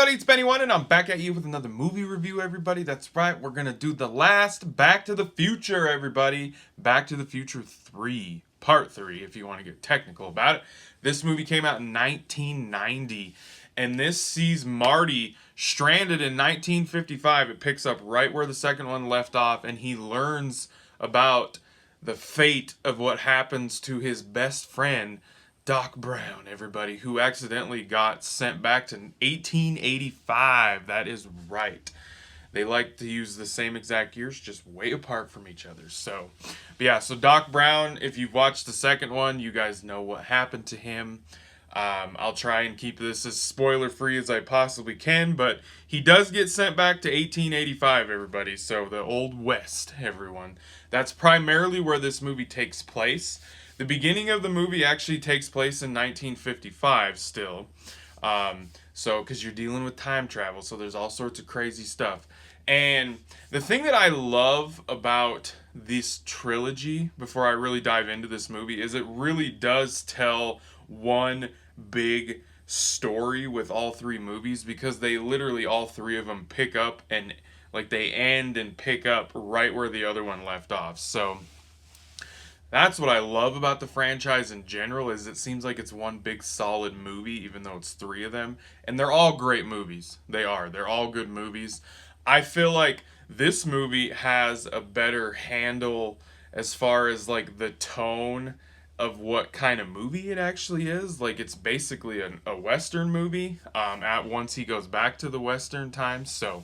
everybody? It's Benny One, and I'm back at you with another movie review, everybody. That's right, we're gonna do the last Back to the Future, everybody. Back to the Future 3, Part 3, if you want to get technical about it. This movie came out in 1990, and this sees Marty stranded in 1955. It picks up right where the second one left off, and he learns about the fate of what happens to his best friend, Doc Brown, everybody, who accidentally got sent back to 1885. That is right. They like to use the same exact years, just way apart from each other. So, but yeah, so Doc Brown, if you've watched the second one, you guys know what happened to him. I'll try and keep this as spoiler free as I possibly can, but he does get sent back to 1885, everybody. So the Old West, everyone. That's primarily where this movie takes place. The beginning of the movie actually takes place in 1955 still. Because you're dealing with time travel, so there's all sorts of crazy stuff. And the thing that I love about this trilogy, before I really dive into this movie, is it really does tell one big story with all three movies, because they literally, all three of them pick up and, like, they end and pick up right where the other one left off. So that's what I love about the franchise in general, is it seems like it's one big solid movie, even though it's three of them. And they're all great movies. They are. They're all good movies. I feel like this movie has a better handle as far as, like, the tone of what kind of movie it actually is. Like, it's basically a Western movie at once he goes back to the Western times. So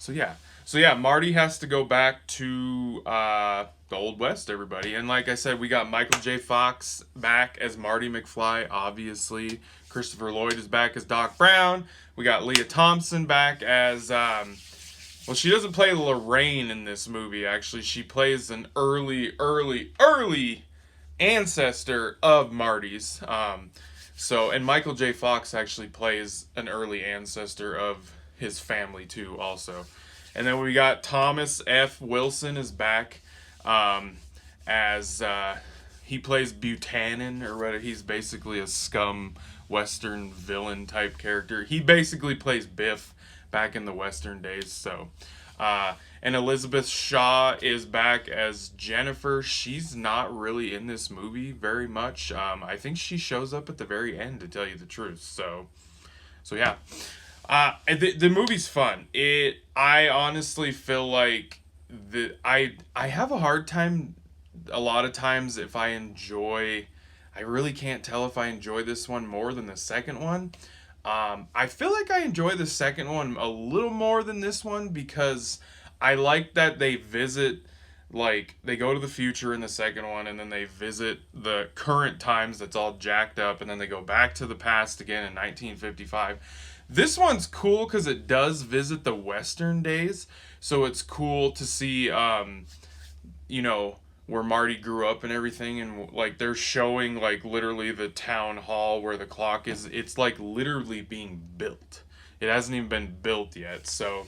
yeah. So yeah, Marty has to go back to the Old West, everybody. And like I said, we got Michael J. Fox back as Marty McFly, obviously. Christopher Lloyd is back as Doc Brown. We got Leah Thompson back as, well, she doesn't play Lorraine in this movie, actually. She plays an early ancestor of Marty's. And Michael J. Fox actually plays an early ancestor of his family, too, also. And then we got Thomas F. Wilson is back as he plays Buchanan, or whatever. He's basically a scum Western villain type character. He basically plays Biff back in the Western days. So, and Elizabeth Shaw is back as Jennifer. She's not really in this movie very much. I think she shows up at the very end, to tell you the truth. So yeah. The movie's fun. I honestly feel like I have a hard time a lot of times if I really can't tell if I enjoy this one more than the second one. I feel like I enjoy the second one a little more than this one, because I like that they visit, like, they go to the future in the second one, and then they visit the current times that's all jacked up, and then they go back to the past again in 1955. This one's cool because it does visit the Western days, so it's cool to see, where Marty grew up and everything, and, like, they're showing, like, literally the town hall where the clock is. It's, like, literally being built. It hasn't even been built yet, so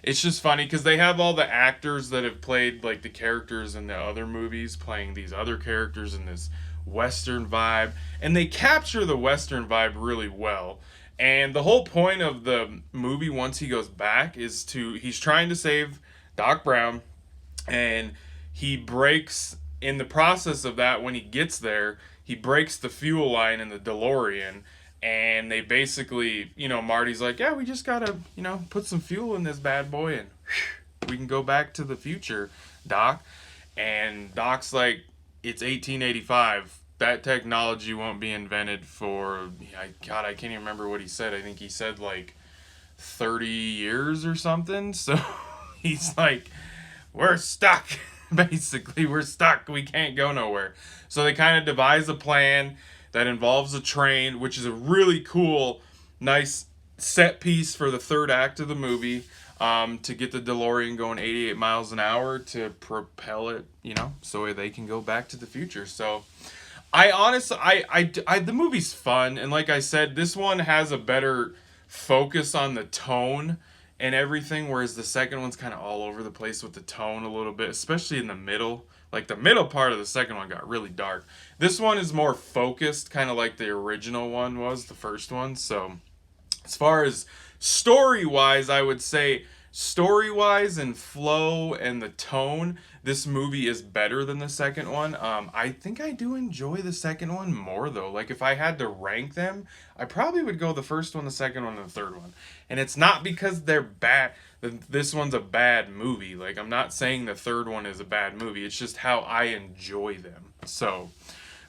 it's just funny because they have all the actors that have played, like, the characters in the other movies playing these other characters in this Western vibe, and they capture the Western vibe really well. And the whole point of the movie, once he goes back, is he's trying to save Doc Brown, and he breaks, in the process of that, when he gets there, he breaks the fuel line in the DeLorean, and they basically, Marty's like, yeah, we just gotta, put some fuel in this bad boy, and we can go back to the future, Doc. And Doc's like, it's 1885. That technology won't be invented for, I can't even remember what he said. I think he said, like, 30 years or something. So he's like, we're stuck. Basically, we're stuck. We can't go nowhere. So they kind of devise a plan that involves a train, which is a really cool, nice set piece for the third act of the movie, to get the DeLorean going 88 miles an hour to propel it, so they can go back to the future. So I honestly, the movie's fun, and like I said, this one has a better focus on the tone and everything, whereas the second one's kind of all over the place with the tone a little bit, especially in the middle. Like, the middle part of the second one got really dark. This one is more focused, kind of like the original one was, the first one. So As far as story-wise, I would say story-wise and flow and the tone, this movie is better than the second one. I think I do enjoy the second one more though. Like if I had to rank them, I probably would go the first one, the second one, and the third one. And it's not because they're bad. This one's a bad movie. Like I'm not saying the third one is a bad movie. It's just how I enjoy them. So,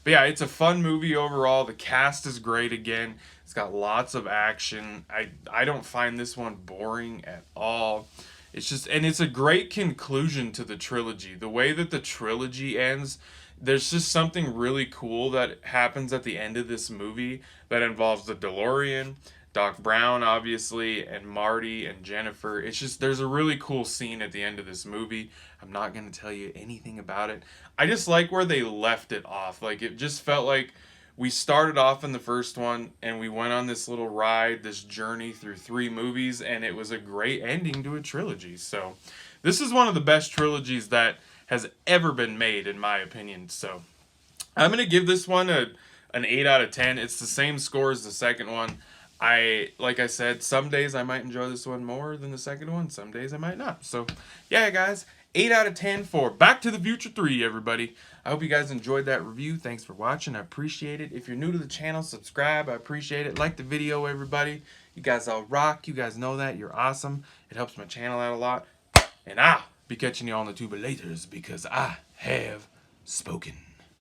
but yeah, it's a fun movie overall. The cast is great again. It's got lots of action. I don't find this one boring at all. It's just, and it's a great conclusion to the trilogy. The way that the trilogy ends, there's just something really cool that happens at the end of this movie that involves the DeLorean, Doc Brown, obviously, and Marty and Jennifer. It's just, there's a really cool scene at the end of this movie. I'm not going to tell you anything about it. I just like where they left it off. Like, it just felt like we started off in the first one and we went on this little ride, this journey through 3 movies, and it was a great ending to a trilogy. So, this is one of the best trilogies that has ever been made, in my opinion. So, I'm going to give this one an 8 out of 10. It's the same score as the second one. Like I said, some days I might enjoy this one more than the second one. Some days I might not. So, yeah, guys, 8 out of 10 for Back to the Future 3, everybody. I hope you guys enjoyed that review. Thanks for watching. I appreciate it. If you're new to the channel, subscribe. I appreciate it. Like the video, everybody. You guys all rock. You guys know that. You're awesome. It helps my channel out a lot. And I'll be catching you on the tubulators because I have spoken.